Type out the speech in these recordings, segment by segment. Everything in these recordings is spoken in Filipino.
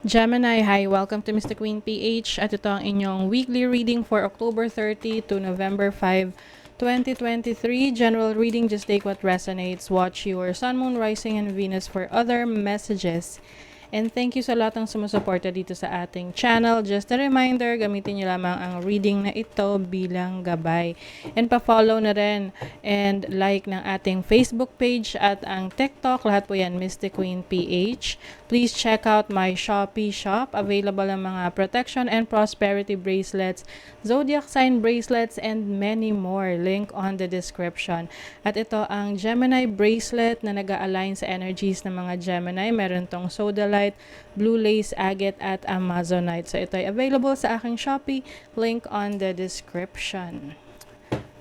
Gemini, hi! Welcome to Mr. Queen PH at ito ang inyong weekly reading for October 30 to November 5, 2023. General reading, just take what resonates. Watch your Sun, Moon, Rising, and Venus for other messages. And thank you sa lahat ng sumusuporta dito sa ating channel. Just a reminder, gamitin nyo lamang ang reading na ito bilang gabay. And pa-follow na rin and like ng ating Facebook page at ang TikTok. Lahat po yan, Mystic Queen PH. Please check out my Shopee shop. Available ang mga protection and prosperity bracelets, zodiac sign bracelets, and many more. Link on the description. At ito ang Gemini bracelet na nag-align sa energies ng mga Gemini. Meron tong sodalite, blue lace, agate, at amazonite. So ito ay available sa aking Shopee. Link on the description.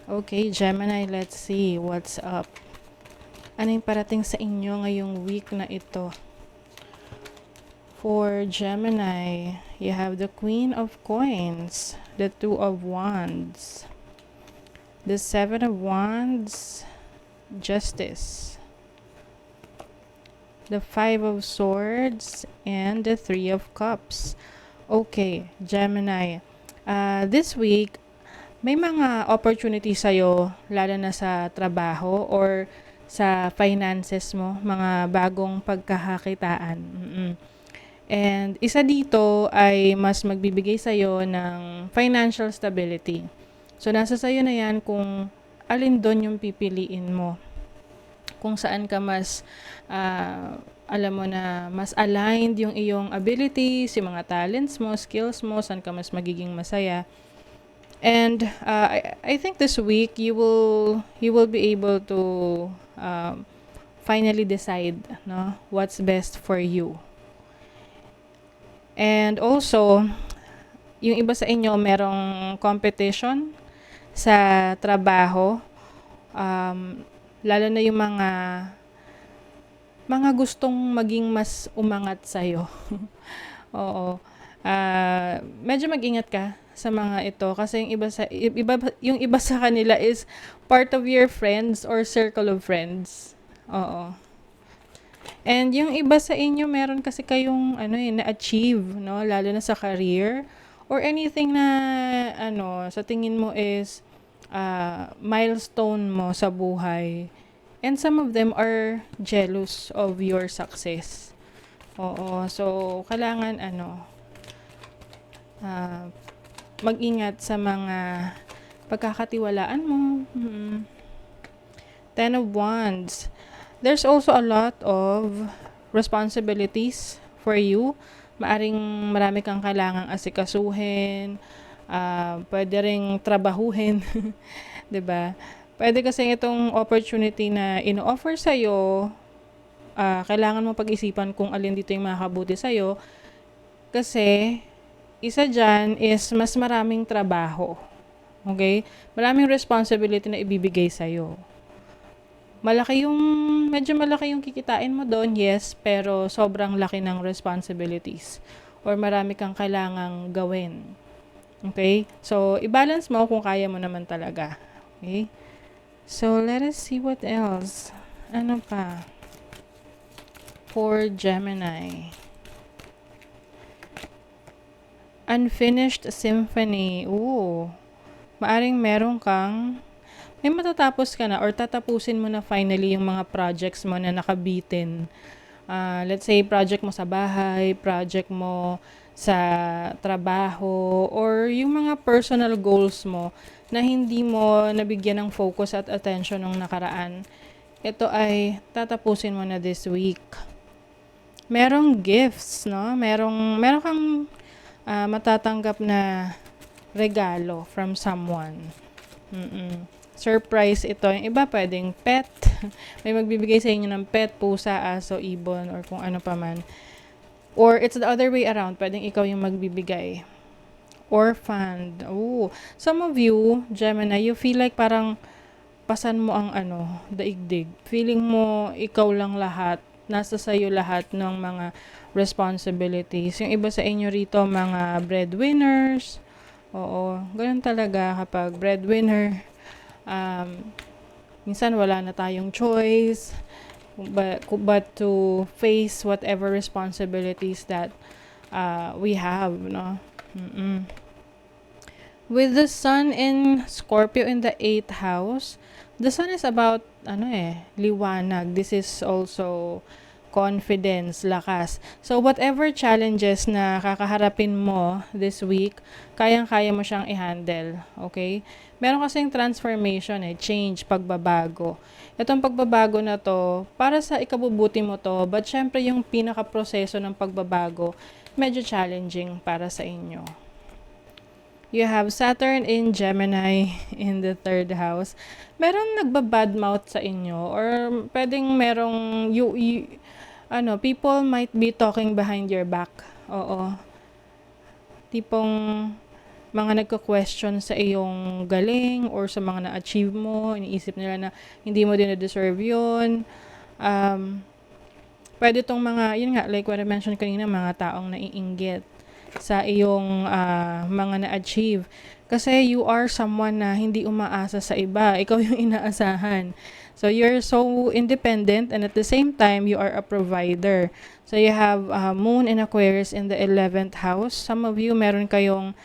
Okay, Gemini, let's see what's up. Ano yung parating sa inyo ngayong week na ito? For Gemini, you have the Queen of Coins, the Two of Wands, the Seven of Wands, Justice, the Five of Swords, and the Three of Cups. Okay, Gemini, this week, may mga opportunity sa'yo, lalo na sa trabaho or sa finances mo, mga bagong pagkakakitaan. And isa dito ay mas magbibigay sa'yo ng financial stability. So, nasa sa'yo na yan kung alin doon yung pipiliin mo. Kung saan ka mas, alam mo na, mas aligned yung iyong abilities, yung mga talents mo, skills mo, saan ka mas magiging masaya. And I think this week you will be able to finally decide, no, what's best for you. And also, yung iba sa inyo merong competition sa trabaho, lalo na yung mga gustong maging mas umangat sa'yo. Oo. Medyo mag-ingat ka sa mga ito kasi yung iba sa kanila is part of your friends or circle of friends. Oo. And yung iba sa inyo meron kasi kayong na-achieve, no, lalo na sa career or anything na sa tingin mo is milestone mo sa buhay. And some of them are jealous of your success. Oo. So kailangan mag-ingat sa mga pagkakatiwalaan mo. Ten of Wands. There's also a lot of responsibilities for you. Maaring marami kang kailangang asikasuhin, pwede ring trabahuhin, 'di ba? Pwede kasi itong opportunity na ino-offer sa'yo, kailangan mo pag-isipan kung alin dito yung makakabuti sa'yo. Kasi isa dyan is mas maraming trabaho. Okay? Maraming responsibility na ibibigay sa'yo. Medyo malaki yung kikitain mo doon, yes, pero sobrang laki ng responsibilities. Or marami kang kailangang gawin. Okay? So, i-balance mo kung kaya mo naman talaga. Okay? So, let us see what else. Ano pa? For Gemini. Unfinished Symphony. Ooh. Maaring may matatapos ka na or tatapusin mo na finally yung mga projects mo na nakabitin. Let's say, project mo sa bahay, project mo sa trabaho, or yung mga personal goals mo na hindi mo nabigyan ng focus at attention nung nakaraan. Ito ay tatapusin mo na this week. Merong gifts, no? Meron kang matatanggap na regalo from someone. Surprise ito. Yung iba pwedeng pet. May magbibigay sa inyo ng pet, pusa, aso, ibon, or kung ano pa man. Or it's the other way around. Pwedeng ikaw yung magbibigay. Orphaned. Ooh. Some of you, Gemini, you feel like parang pasan mo ang daigdig. Feeling mo ikaw lang lahat. Nasa sayo lahat ng mga responsibilities. Yung iba sa inyo rito, mga breadwinners. Oo, ganun talaga kapag breadwinner. Minsan wala na tayong choice but to face whatever responsibilities that we have, no? With the sun in Scorpio in the 8th house, the sun is about, liwanag. This is also confidence, lakas. So, whatever challenges na kakaharapin mo this week, kayang-kaya mo siyang i-handle. Okay? Meron kasing transformation, change, pagbabago. Itong pagbabago na to, para sa ikabubuti mo to, but syempre yung pinaka-proseso ng pagbabago, medyo challenging para sa inyo. You have Saturn in Gemini in the 3rd house. Meron nagbabadmouth sa inyo or pwedeng merong people might be talking behind your back. Oo. Tipong mga nagko-question sa iyong galing or sa mga na-achieve mo, iniisip nila na hindi mo din na-deserve yun. Pwede tong mga, yun nga, like what I mentioned kanina, mga taong naiinggit sa iyong mga na-achieve. Kasi you are someone na hindi umaasa sa iba. Ikaw yung inaasahan. So, you're so independent and at the same time, you are a provider. So, you have Moon in Aquarius in the 11th house. Some of you, meron kayong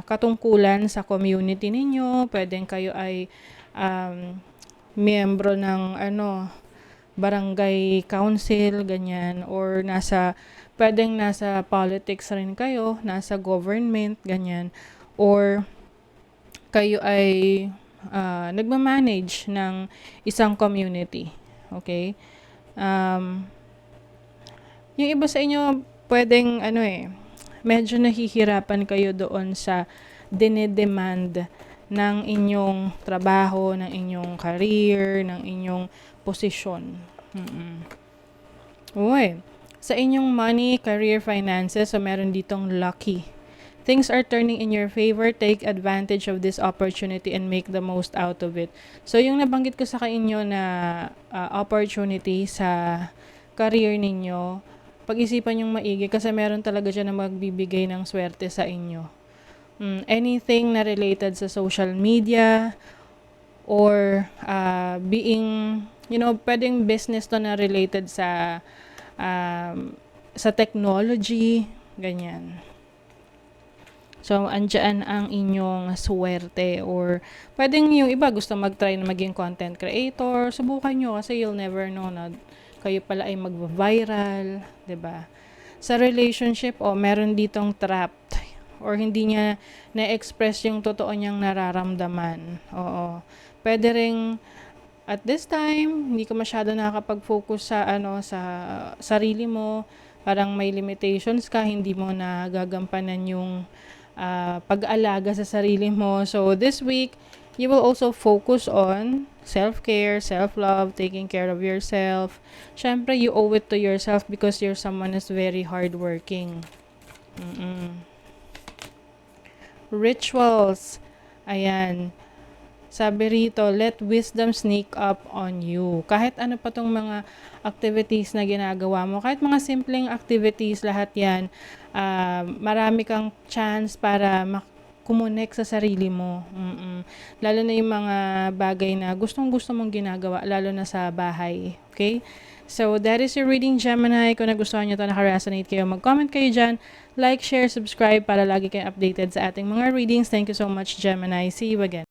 katungkulan sa community ninyo. Pwedeng kayo ay miyembro ng barangay council, ganyan. Or pwedeng nasa politics rin kayo, nasa government, ganyan. Or kayo ay nagmamanage ng isang community. Okay? Yung iba sa inyo, pwedeng medyo nahihirapan kayo doon sa dinedemand ng inyong trabaho, ng inyong career, ng inyong posisyon. Okay. Sa inyong money, career, finances, so meron ditong lucky. Things are turning in your favor. Take advantage of this opportunity and make the most out of it. So, yung nabanggit ko sa inyo na opportunity sa career ninyo, pag-isipan yung maigi kasi meron talaga dyan na magbibigay ng swerte sa inyo. Anything na related sa social media or pwedeng business to na related sa technology, ganyan. So, andyan ang inyong swerte or pwedeng yung iba gusto mag-try na maging content creator, subukan nyo kasi you'll never know na kayo pala ay mag-viral, 'di ba? Sa relationship, meron ditong trapped or hindi niya na-express yung totoo niyang nararamdaman. Oo. Pwede ring at this time, hindi ka masyado nakakapag-focus sa sa sarili mo. Parang may limitations ka, hindi mo na gagampanan yung pag-aalaga sa sarili mo. So, this week, you will also focus on self-care, self-love, taking care of yourself. Syempre, you owe it to yourself because you're someone who's very hardworking. Rituals. Ayan. Sabi rito, let wisdom sneak up on you. Kahit ano pa tong mga activities na ginagawa mo, kahit mga simpleng activities, lahat yan, marami kang chance para kumonek sa sarili mo. Lalo na yung mga bagay na gustong-gusto mong ginagawa, lalo na sa bahay. Okay? So, that is your reading, Gemini. Kung nagustuhan nyo ito, naka-resonate kayo, mag-comment kayo dyan. Like, share, subscribe para lagi kayong updated sa ating mga readings. Thank you so much, Gemini. See you again.